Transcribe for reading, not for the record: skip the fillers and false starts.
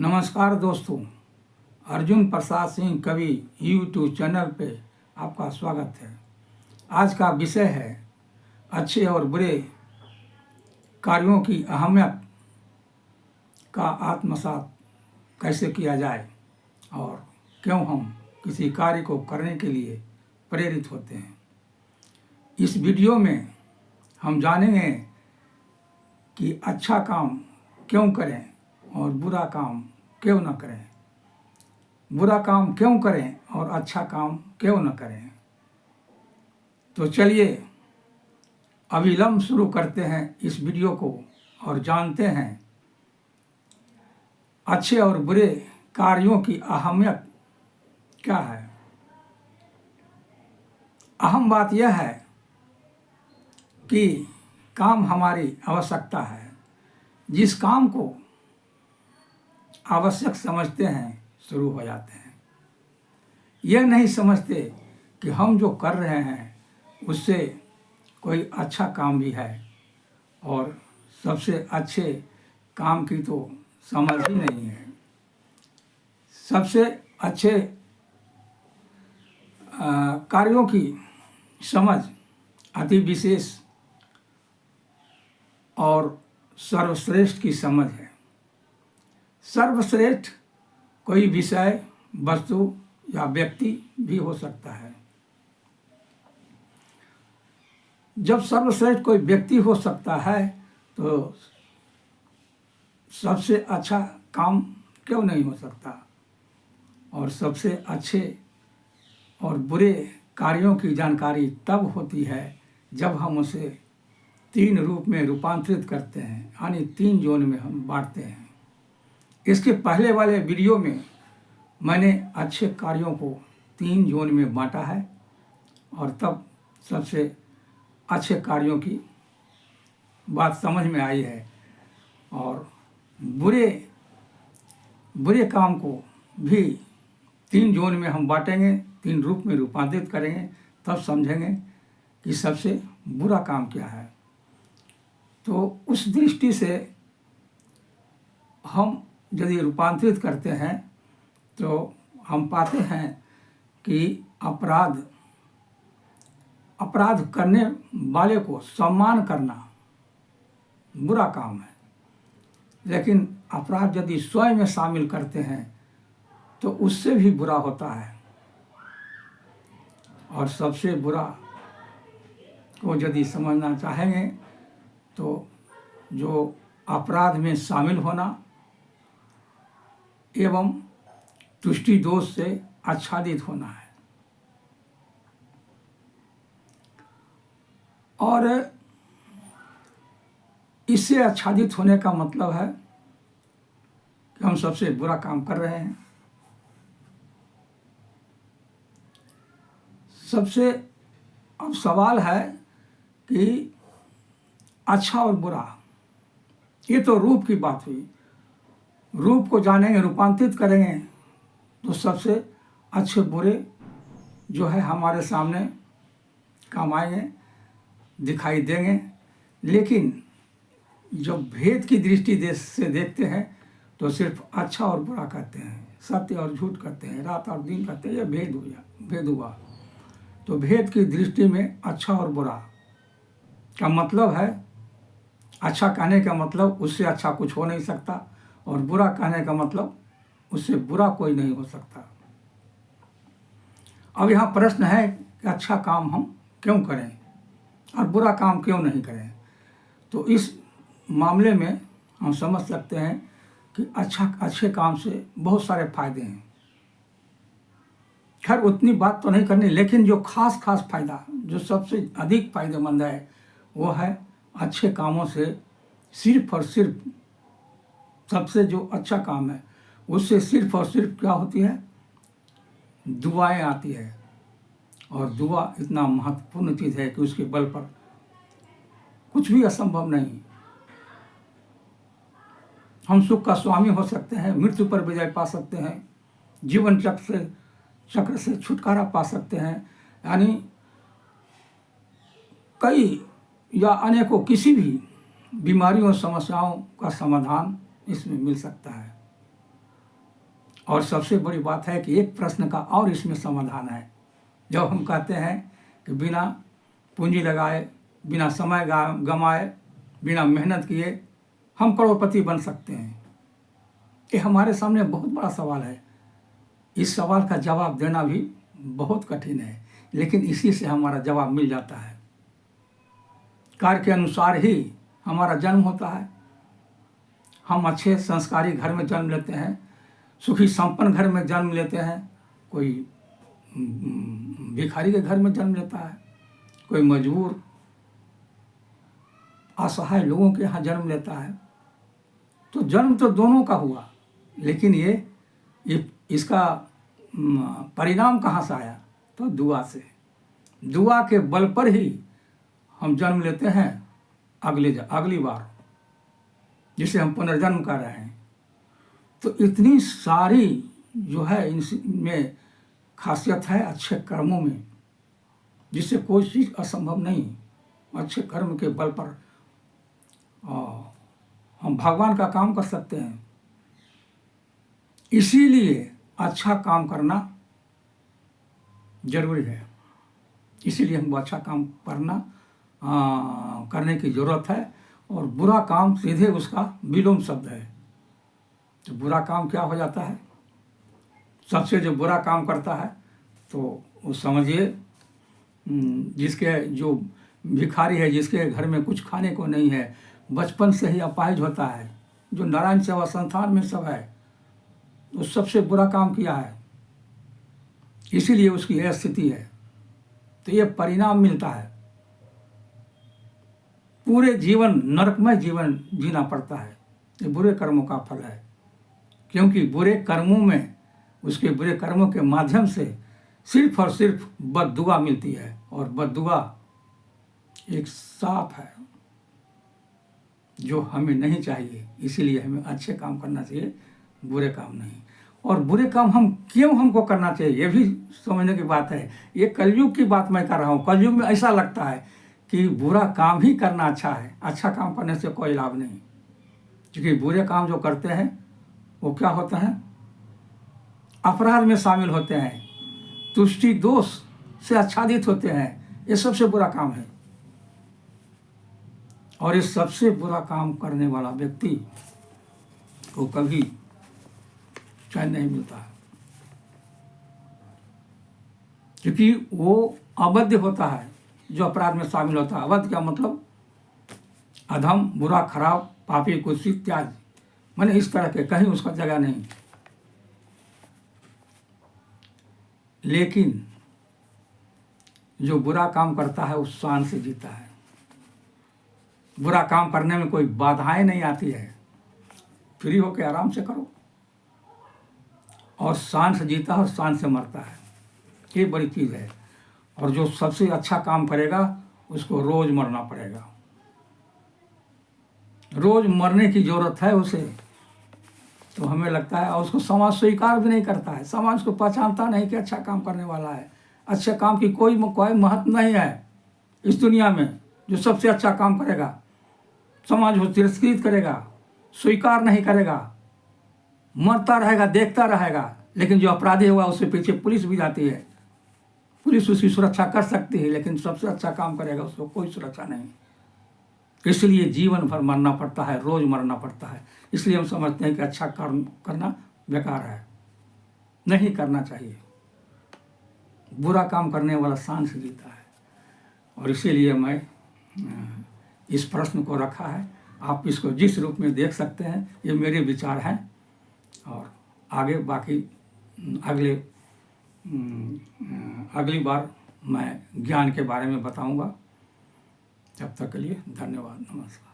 नमस्कार दोस्तों, अर्जुन प्रसाद सिंह कवि यूट्यूब चैनल पे आपका स्वागत है। आज का विषय है अच्छे और बुरे कार्यों की अहमियत का आत्मसात कैसे किया जाए और क्यों हम किसी कार्य को करने के लिए प्रेरित होते हैं। इस वीडियो में हम जानेंगे कि अच्छा काम क्यों करें और बुरा काम क्यों न करें, बुरा काम क्यों करें और अच्छा काम क्यों न करें। तो चलिए अविलंब शुरू करते हैं इस वीडियो को और जानते हैं अच्छे और बुरे कार्यों की अहमियत क्या है। अहम बात यह है कि काम हमारी आवश्यकता है। जिस काम को आवश्यक समझते हैं शुरू हो जाते हैं। यह नहीं समझते कि हम जो कर रहे हैं उससे कोई अच्छा काम भी है और सबसे अच्छे काम की तो समझ ही नहीं है। सबसे अच्छे कार्यों की समझ अति विशेष और सर्वश्रेष्ठ की समझ है। सर्वश्रेष्ठ कोई विषय, वस्तु या व्यक्ति भी हो सकता है। जब सर्वश्रेष्ठ कोई व्यक्ति हो सकता है तो सबसे अच्छा काम क्यों नहीं हो सकता। और सबसे अच्छे और बुरे कार्यों की जानकारी तब होती है जब हम उसे तीन रूप में रूपांतरित करते हैं, यानी तीन जोन में हम बांटते हैं। इसके पहले वाले वीडियो में मैंने अच्छे कार्यों को तीन जोन में बांटा है और तब सबसे अच्छे कार्यों की बात समझ में आई है। और बुरे काम को भी तीन जोन में हम बांटेंगे, तीन रूप में रूपांतरित करेंगे, तब समझेंगे कि सबसे बुरा काम क्या है। तो उस दृष्टि से हम यदि रूपांतरित करते हैं तो हम पाते हैं कि अपराध करने वाले को सम्मान करना बुरा काम है, लेकिन अपराध यदि स्वयं में शामिल करते हैं तो उससे भी बुरा होता है। और सबसे बुरा को यदि समझना चाहेंगे तो जो अपराध में शामिल होना एवं तुष्टि दोष से आच्छादित होना है। और इससे आच्छादित होने का मतलब है कि हम सबसे बुरा काम कर रहे हैं। सबसे अब सवाल है कि अच्छा और बुरा, ये तो रूप की बात हुई। रूप को जानेंगे, रूपांतरित करेंगे तो सबसे अच्छे बुरे जो है हमारे सामने काम आएंगे, दिखाई देंगे। लेकिन जब भेद की दृष्टि से देखते हैं तो सिर्फ अच्छा और बुरा कहते हैं, सत्य और झूठ कहते हैं, रात और दिन कहते हैं। यह भेद हुआ। तो भेद की दृष्टि में अच्छा और बुरा का मतलब है, अच्छा कहने का मतलब उससे अच्छा कुछ हो नहीं सकता और बुरा कहने का मतलब उससे बुरा कोई नहीं हो सकता। अब यहाँ प्रश्न है कि अच्छा काम हम क्यों करें और बुरा काम क्यों नहीं करें। तो इस मामले में हम समझ सकते हैं कि अच्छे काम से बहुत सारे फायदे हैं। खैर उतनी बात तो नहीं करनी, लेकिन जो खास फायदा, जो सबसे अधिक फायदेमंद है, वो है अच्छे कामों से सिर्फ और सिर्फ सबसे जो अच्छा काम है उससे सिर्फ और सिर्फ क्या होती है, दुआएं आती है। और दुआ इतना महत्वपूर्ण चीज़ है कि उसके बल पर कुछ भी असंभव नहीं। हम सुख का स्वामी हो सकते हैं, मृत्यु पर विजय पा सकते हैं, जीवन चक्र से छुटकारा पा सकते हैं, यानी कई या अनेकों किसी भी बीमारियों समस्याओं का समाधान इसमें मिल सकता है। और सबसे बड़ी बात है कि एक प्रश्न का और इसमें समाधान है। जब हम कहते हैं कि बिना पूंजी लगाए, बिना समय गंवाए, बिना मेहनत किए हम करोड़पति बन सकते हैं, ये हमारे सामने बहुत बड़ा सवाल है। इस सवाल का जवाब देना भी बहुत कठिन है, लेकिन इसी से हमारा जवाब मिल जाता है। कार्य के अनुसार ही हमारा जन्म होता है। हम अच्छे संस्कारी घर में जन्म लेते हैं, सुखी संपन्न घर में जन्म लेते हैं, कोई भिखारी के घर में जन्म लेता है, कोई मजबूर असहाय लोगों के यहाँ जन्म लेता है। तो जन्म तो दोनों का हुआ, लेकिन ये इसका परिणाम कहाँ से आया? तो दुआ से। दुआ के बल पर ही हम जन्म लेते हैं अगली बार, जिसे हम पुनर्जन्म कर रहे हैं। तो इतनी सारी जो है इनमें खासियत है अच्छे कर्मों में, जिससे कोई चीज़ असंभव नहीं। अच्छे कर्म के बल पर हम भगवान का काम कर सकते हैं। इसीलिए अच्छा काम करना जरूरी है। इसीलिए हमको अच्छा काम करने की ज़रूरत है। और बुरा काम सीधे उसका विलोम शब्द है। तो बुरा काम क्या हो जाता है? सबसे जो बुरा काम करता है तो वो समझिए जिसके जो भिखारी है, जिसके घर में कुछ खाने को नहीं है, बचपन से ही अपाहिज होता है, जो नारायण सेवा संस्थान में सब है, तो सबसे बुरा काम किया है, इसीलिए उसकी यह स्थिति है। तो ये परिणाम मिलता है। पूरे जीवन नरकमय जीवन जीना पड़ता है। ये बुरे कर्मों का फल है, क्योंकि बुरे कर्मों में, उसके बुरे कर्मों के माध्यम से सिर्फ और सिर्फ बद्दुआ मिलती है। और बद्दुआ एक साप है जो हमें नहीं चाहिए। इसीलिए हमें अच्छे काम करना चाहिए, बुरे काम नहीं। और बुरे काम हमको करना चाहिए, ये भी समझने की बात है। ये कलयुग की बात मैं कर रहा हूँ। कलयुग में ऐसा लगता है कि बुरा काम ही करना अच्छा है, अच्छा काम करने से कोई लाभ नहीं। क्योंकि बुरे काम जो करते हैं वो क्या होता है? अपराध में शामिल होते हैं, तुष्टि दोष से आच्छादित होते हैं। ये सबसे बुरा काम है। और इस सबसे बुरा काम करने वाला व्यक्ति को कभी चैन नहीं मिलता है, क्योंकि वो अवध्य होता है जो अपराध में शामिल होता है। अवध्य क्या मतलब? अधम, बुरा, खराब, पापी, कुत्सित, त्याग, माने इस तरह के, कहीं उसका जगह नहीं। लेकिन जो बुरा काम करता है उस शान से जीता है। बुरा काम करने में कोई बाधाएं नहीं आती है, फ्री होकर आराम से करो। और शान से जीता है और शान से मरता है, ये बड़ी चीज़ है। और जो सबसे अच्छा काम करेगा उसको रोज मरना पड़ेगा, रोज मरने की जरूरत है उसे। तो हमें लगता है, और उसको समाज स्वीकार भी नहीं करता है। समाज को पहचानता नहीं कि अच्छा काम करने वाला है। अच्छे काम की कोई महत्व नहीं है इस दुनिया में। जो सबसे अच्छा काम करेगा समाज को तिरस्कृत करेगा, स्वीकार नहीं करेगा, मरता रहेगा, देखता रहेगा। लेकिन जो अपराधी हुआ उसके पीछे पुलिस भी जाती है, पुलिस उसकी सुरक्षा कर सकती है, लेकिन सबसे अच्छा काम करेगा उसको कोई सुरक्षा नहीं। इसलिए जीवन भर मरना पड़ता है, रोज मरना पड़ता है। इसलिए हम समझते हैं कि अच्छा कर्म करना बेकार है, नहीं करना चाहिए। बुरा काम करने वाला शान से जीता है। और इसीलिए मैं इस प्रश्न को रखा है। आप इसको जिस रूप में देख सकते हैं, ये मेरे विचार हैं। और आगे बाकी अगली बार मैं ज्ञान के बारे में बताऊंगा। तब तक के लिए धन्यवाद, नमस्कार।